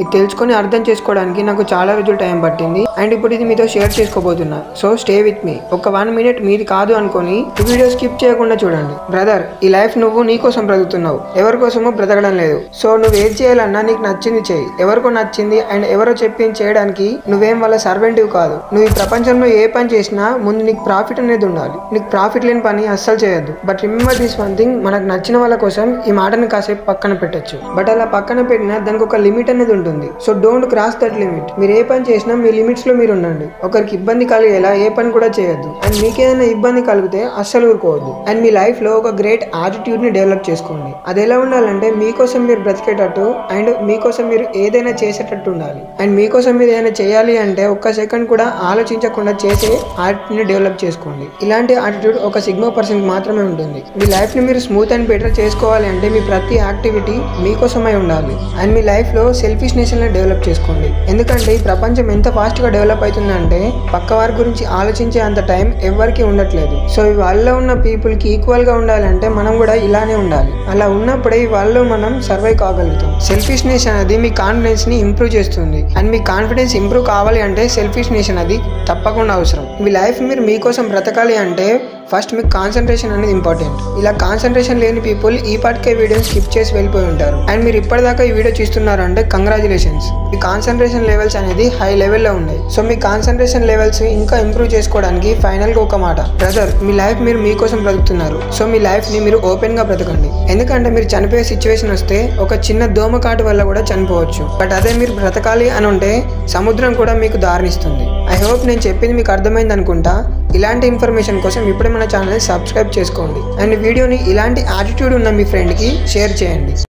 ఇది తెలుసుకొని అర్థం చేసుకోవడానికి నాకు చాలా రోజులు టైం పట్టింది అండ్ ఇప్పుడు ఇది మీతో share చేసుకోబోతున్నా. So stay with me. ఒక 1 మినిట్ మీది కాదు అనుకొని ఈ వీడియో స్కిప్ చేయకుండా చూడండి. బ్రదర్, ఈ లైఫ్ నువ్వు నీ కోసం బ్రతుకుతున్నావు, ఎవరి కోసమో బ్రతకడం లేదు. సో నువ్వు ఏది చేయాలన్నా నీకు నచ్చింది చేయి. ఎవరికో నచ్చింది అండ్ ఎవరో చెప్పింది చేయడానికి నువ్వేం వాళ్ళ సర్వెంటివ్ కాదు. నువ్వు ఈ ప్రపంచంలో ఏ పని చేసినా ముందు నీకు ప్రాఫిట్ అనేది ఉండాలి. నీకు ప్రాఫిట్ లేని పని అస్సలు చేయొద్దు. But remember this one thing, మనకు నచ్చిన వాళ్ళ కోసం ఈ మాటని కాసేపు పక్కన పెట్టచ్చు. బట్ అలా పక్కన పెట్టినా దానికి ఒక లిమిట్ అనేది ఉంటుంది. So don't cross that limit. మీరు ఏ పని చేసినా మీ లిమిట్స్ లో మీరు ఉండండి. ఒకరికి ఇబ్బంది కలిగేలా ఏ పని కూడా చేయొద్దు. అండ్ మీకేదైనా ఇబ్బంది కలిగితే అస్సలు ఊరుకోవద్దు. అండ్ మీ లైఫ్ లో ఒక గ్రేట్ యాటిట్యూడ్ ని డెవలప్ చేసుకోండి. అది ఎలా ఉండాలంటే మీకోసం మీరు బ్రతికేటట్టు అండ్ మీకోసం మీరు ఏదైనా చేసేటట్టు ఉండాలి. అండ్ మీకోసం మీరు ఏదైనా చేయాలి అంటే ఒక్క సెకండ్ కూడా ఆలోచించకుండా చేసే యాటిట్యూడ్ ని డెవలప్ చేసుకోండి. ఇలాంటి యాటిట్యూడ్ ఒక సిగ్మా% మాత్రమే ఉంటుంది. మీ లైఫ్ ని మీరు స్మూత్ అండ్ బెటర్ చేసుకోవాలి అంటే మీ ప్రతి యాక్టివిటీ మీకోసమై ఉండాలి. అండ్ మీ లైఫ్ లో సెల్ఫిష్నెస్ ని డెవలప్ చేసుకోండి. ఎందుకంటే ఈ ప్రపంచం ఎంత ఫాస్ట్ గా డెవలప్ అవుతుందంటే పక్క వారి గురించి ఆలోచించే అంత టైం ఎవరికి ఉండట్లేదు. సో ఈ వాళ్ళలో ఉన్న పీపుల్ కి ఈక్వల్ గా ఉండాలంటే మనం కూడా ఇలానే ఉండాలి. అలా ఉన్నప్పుడే ఈ వాళ్ళలో మనం సర్వైవ్ కాగలుగుతాం. సెల్ఫిష్నెస్ అనేది మీ కాన్ఫిడెన్స్ ని ఇంప్రూవ్ చేస్తుంది. అండ్ మీ కాన్ఫిడెన్స్ ఇంప్రూవ్ కావాలి అంటే సెల్ఫిష్నెస్ అనేది తప్పకుండా అవసరం. మీ లైఫ్ మీరు మీకోసం బ్రతకాలి అంటే ఫస్ట్ మీకు కాన్సన్ట్రేషన్ అనేది ఇంపార్టెంట్. ఇలా కాన్సన్ట్రేషన్ లేని పీపుల్ ఈ పాటికే వీడియోని స్కిప్ చేసి వెళ్ళిపోయి ఉంటారు. అండ్ మీరు ఇప్పటిదాకా ఈ వీడియో చూస్తున్నారు అంటే కంగ్రాచులేషన్స్. మీ కాన్సన్ట్రేషన్ లెవెల్స్ అనేది హై లెవెల్లో ఉన్నాయి. సో మీ కాన్సన్ట్రేషన్ లెవెల్స్ ఇంకా ఇంప్రూవ్ చేసుకోవడానికి ఫైనల్ గా ఒక మాట, బ్రదర్, మీ లైఫ్ మీరు మీకోసం బ్రతుకుతున్నారు. సో మీ లైఫ్ ని మీరు ఓపెన్ గా బ్రతకండి. ఎందుకంటే మీరు చనిపోయే సిచ్యువేషన్ వస్తే ఒక చిన్న దోమకాటు వల్ల కూడా చనిపోవచ్చు. బట్ అదే మీరు బ్రతకాలి అని ఉంటే సముద్రం కూడా మీకు దారినిస్తుంది. ఐ హోప్ నేను చెప్పింది మీకు అర్థమైంది అనుకుంటా. ఇలాంటి ఇన్ఫర్మేషన్ కోసం ఇప్పుడే మన ఛానల్ సబ్స్క్రైబ్ చేసుకోండి. అండ్ వీడియోని ఇలాంటి యాటిట్యూడ్ ఉన్న మీ ఫ్రెండ్కి షేర్ చేయండి.